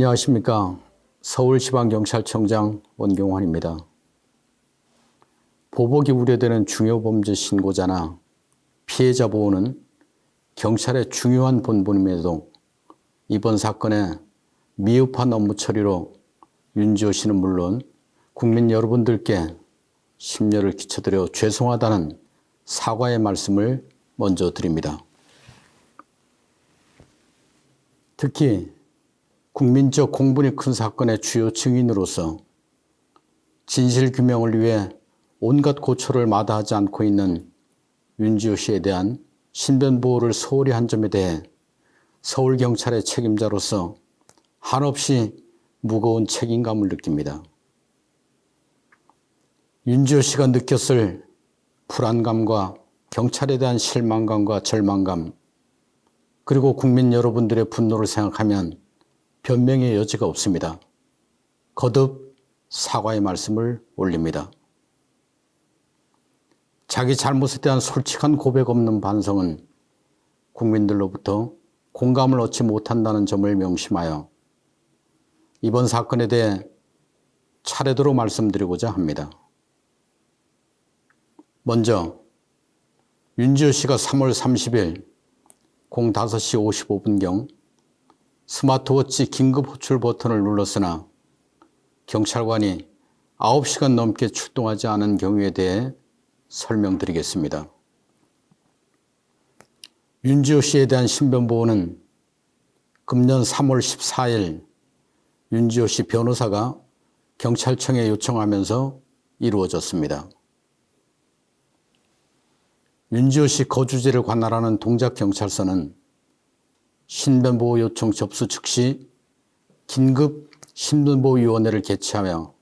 안녕하십니까. 서울지방경찰청장 원경환입니다. 보복이 우려되는 중요범죄 신고자나 피해자 보호는 경찰의 중요한 본분임에도 이번 사건의 미흡한 업무 처리로 윤지호 씨는 물론 국민 여러분들께 심려를 끼쳐드려 죄송하다는 사과의 말씀을 먼저 드립니다. 특히 국민적 공분이 큰 사건의 주요 증인으로서 진실규명을 위해 온갖 고초를 마다하지 않고 있는 윤지호 씨에 대한 신변보호를 소홀히 한 점에 대해 서울경찰의 책임자로서 한없이 무거운 책임감을 느낍니다. 윤지호 씨가 느꼈을 불안감과 경찰에 대한 실망감과 절망감, 그리고 국민 여러분들의 분노를 생각하면 변명의 여지가 없습니다. 거듭 사과의 말씀을 올립니다. 자기 잘못에 대한 솔직한 고백 없는 반성은 국민들로부터 공감을 얻지 못한다는 점을 명심하여 이번 사건에 대해 차례대로 말씀드리고자 합니다. 먼저 윤지호 씨가 3월 30일 05시 55분경 스마트워치 긴급 호출 버튼을 눌렀으나 경찰관이 9시간 넘게 출동하지 않은 경우에 대해 설명드리겠습니다. 윤지호 씨에 대한 신변보호는 금년 3월 14일 윤지호 씨 변호사가 경찰청에 요청하면서 이루어졌습니다. 윤지호 씨 거주지를 관할하는 동작경찰서는 신변보호 요청 접수 즉시 긴급 신변보호위원회를 개최하며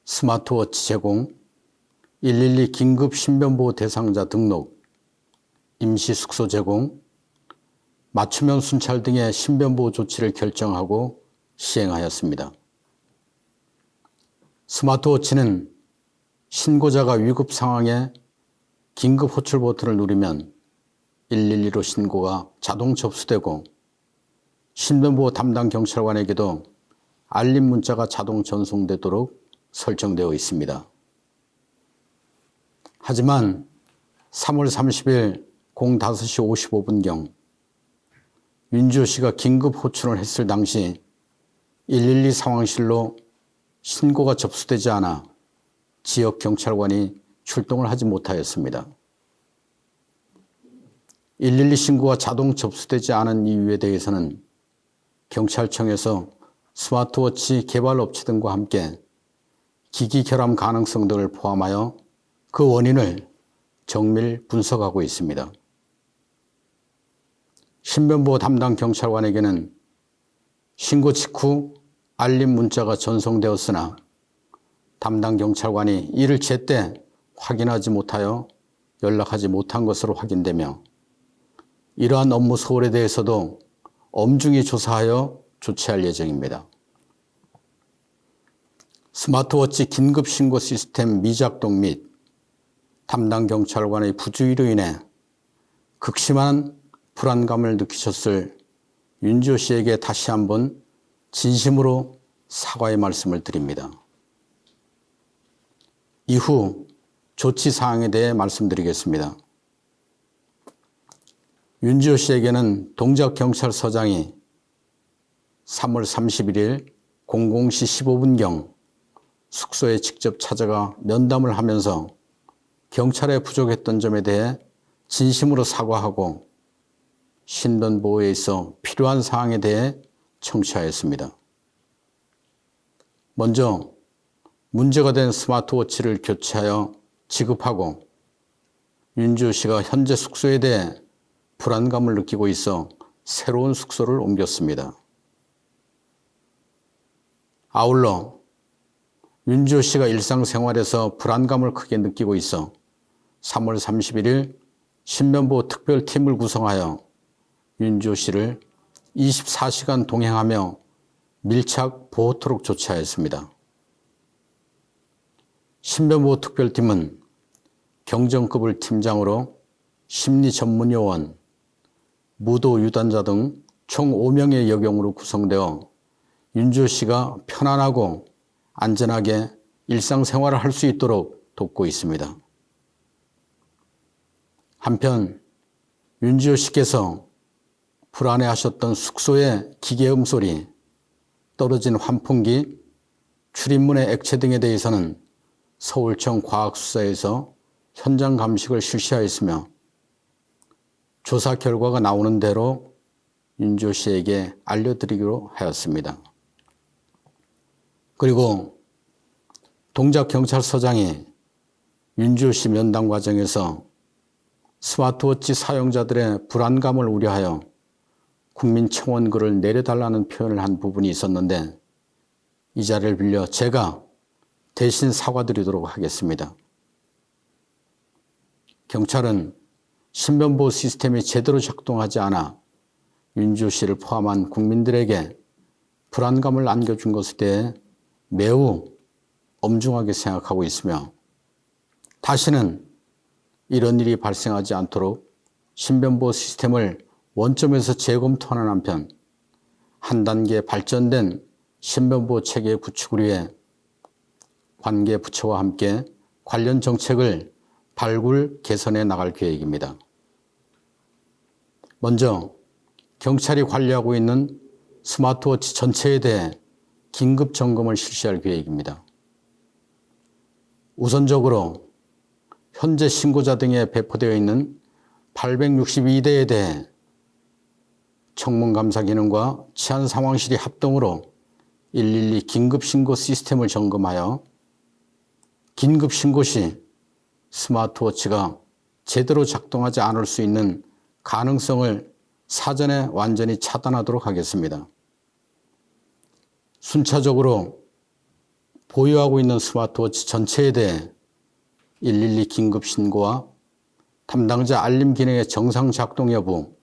스마트워치 제공, 112 긴급 신변보호 대상자 등록, 임시숙소 제공, 맞춤형 순찰 등의 신변보호 조치를 결정하고 시행하였습니다. 스마트워치는 신고자가 위급 상황에 긴급 호출 버튼을 누르면 112로 신고가 자동 접수되고 신변보호 담당 경찰관에게도 알림 문자가 자동 전송되도록 설정되어 있습니다. 하지만 3월 30일 05시 55분경 윤지호 씨가 긴급 호출을 했을 당시 112 상황실로 신고가 접수되지 않아 지역 경찰관이 출동을 하지 못하였습니다. 112 신고가 자동 접수되지 않은 이유에 대해서는 경찰청에서 스마트워치 개발 업체 등과 함께 기기 결함 가능성 등을 포함하여 그 원인을 정밀 분석하고 있습니다. 신변보호 담당 경찰관에게는 신고 직후 알림 문자가 전송되었으나 담당 경찰관이 이를 제때 확인하지 못하여 연락하지 못한 것으로 확인되며 이러한 업무 소홀에 대해서도 엄중히 조사하여 조치할 예정입니다. 스마트워치 긴급신고 시스템 미작동 및 담당 경찰관의 부주의로 인해 극심한 불안감을 느끼셨을 윤지호 씨에게 다시 한번 진심으로 사과의 말씀을 드립니다. 이후 조치 사항에 대해 말씀드리겠습니다. 윤지호 씨에게는 동작경찰서장이 3월 31일 00시 15분경 숙소에 직접 찾아가 면담을 하면서 경찰에 부족했던 점에 대해 진심으로 사과하고 신변보호에 있어 필요한 사항에 대해 청취하였습니다. 먼저 문제가 된 스마트워치를 교체하여 지급하고 윤지호 씨가 현재 숙소에 대해 불안감을 느끼고 있어 새로운 숙소를 옮겼습니다. 아울러 윤지호 씨가 일상생활에서 불안감을 크게 느끼고 있어 3월 31일 신변보호 특별팀을 구성하여 윤지호 씨를 24시간 동행하며 밀착 보호토록 조치하였습니다. 신변보호 특별팀은 경정급을 팀장으로 심리전문요원, 무도 유단자 등 총 5명의 여경으로 구성되어 윤주호 씨가 편안하고 안전하게 일상생활을 할 수 있도록 돕고 있습니다. 한편 윤주호 씨께서 불안해하셨던 숙소의 기계음 소리, 떨어진 환풍기, 출입문의 액체 등에 대해서는 서울청 과학수사에서 현장 감식을 실시하였으며 조사 결과가 나오는 대로 윤주호 씨에게 알려드리기로 하였습니다. 그리고 동작경찰서장이 윤주호 씨 면담 과정에서 스마트워치 사용자들의 불안감을 우려하여 국민청원글을 내려달라는 표현을 한 부분이 있었는데 이 자리를 빌려 제가 대신 사과드리도록 하겠습니다. 경찰은 신변보호 시스템이 제대로 작동하지 않아 윤주호 씨를 포함한 국민들에게 불안감을 안겨준 것에 대해 매우 엄중하게 생각하고 있으며 다시는 이런 일이 발생하지 않도록 신변보호 시스템을 원점에서 재검토하는 한편 한 단계 발전된 신변보호 체계의 구축을 위해 관계 부처와 함께 관련 정책을 발굴 개선해 나갈 계획입니다. 먼저 경찰이 관리하고 있는 스마트워치 전체에 대해 긴급 점검을 실시할 계획입니다. 우선적으로 현재 신고자 등에 배포되어 있는 862대에 대해 청문감사 기능과 치안상황실이 합동으로 112 긴급신고 시스템을 점검하여 긴급신고 시 스마트워치가 제대로 작동하지 않을 수 있는 가능성을 사전에 완전히 차단하도록 하겠습니다. 순차적으로 보유하고 있는 스마트워치 전체에 대해 112 긴급신고와 담당자 알림 기능의 정상 작동 여부,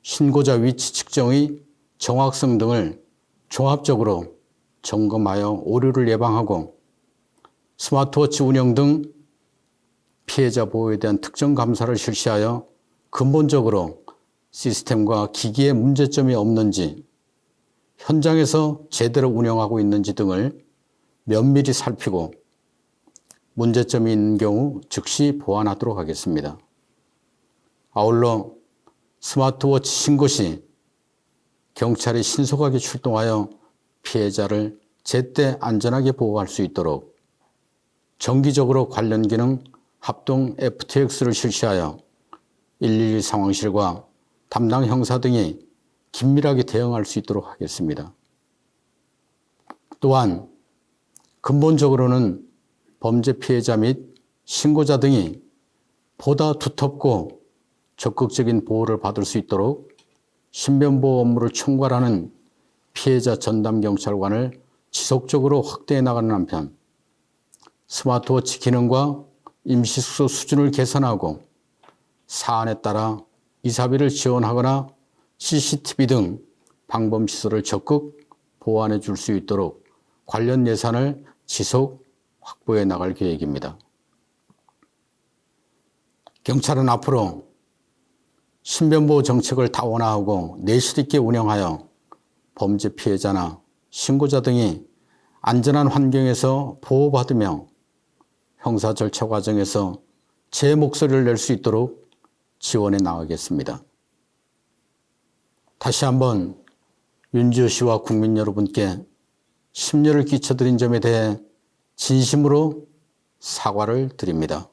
신고자 위치 측정의 정확성 등을 종합적으로 점검하여 오류를 예방하고 스마트워치 운영 등 피해자 보호에 대한 특정 감사를 실시하여 근본적으로 시스템과 기기에 문제점이 없는지, 현장에서 제대로 운영하고 있는지 등을 면밀히 살피고 문제점이 있는 경우 즉시 보완하도록 하겠습니다. 아울러 스마트워치 신고 시 경찰이 신속하게 출동하여 피해자를 제때 안전하게 보호할 수 있도록 정기적으로 관련 기능 합동 FTX를 실시하여 112 상황실과 담당 형사 등이 긴밀하게 대응할 수 있도록 하겠습니다. 또한 근본적으로는 범죄 피해자 및 신고자 등이 보다 두텁고 적극적인 보호를 받을 수 있도록 신변보호 업무를 총괄하는 피해자 전담 경찰관을 지속적으로 확대해 나가는 한편 스마트워치 기능과 임시숙소 수준을 개선하고 사안에 따라 이사비를 지원하거나 CCTV 등 방범시설을 적극 보완해 줄 수 있도록 관련 예산을 지속 확보해 나갈 계획입니다. 경찰은 앞으로 신변보호 정책을 다원화하고 내실 있게 운영하여 범죄 피해자나 신고자 등이 안전한 환경에서 보호받으며 형사 절차 과정에서 제 목소리를 낼 수 있도록 지원해 나가겠습니다. 다시 한번 윤주호 씨와 국민 여러분께 심려를 끼쳐드린 점에 대해 진심으로 사과를 드립니다.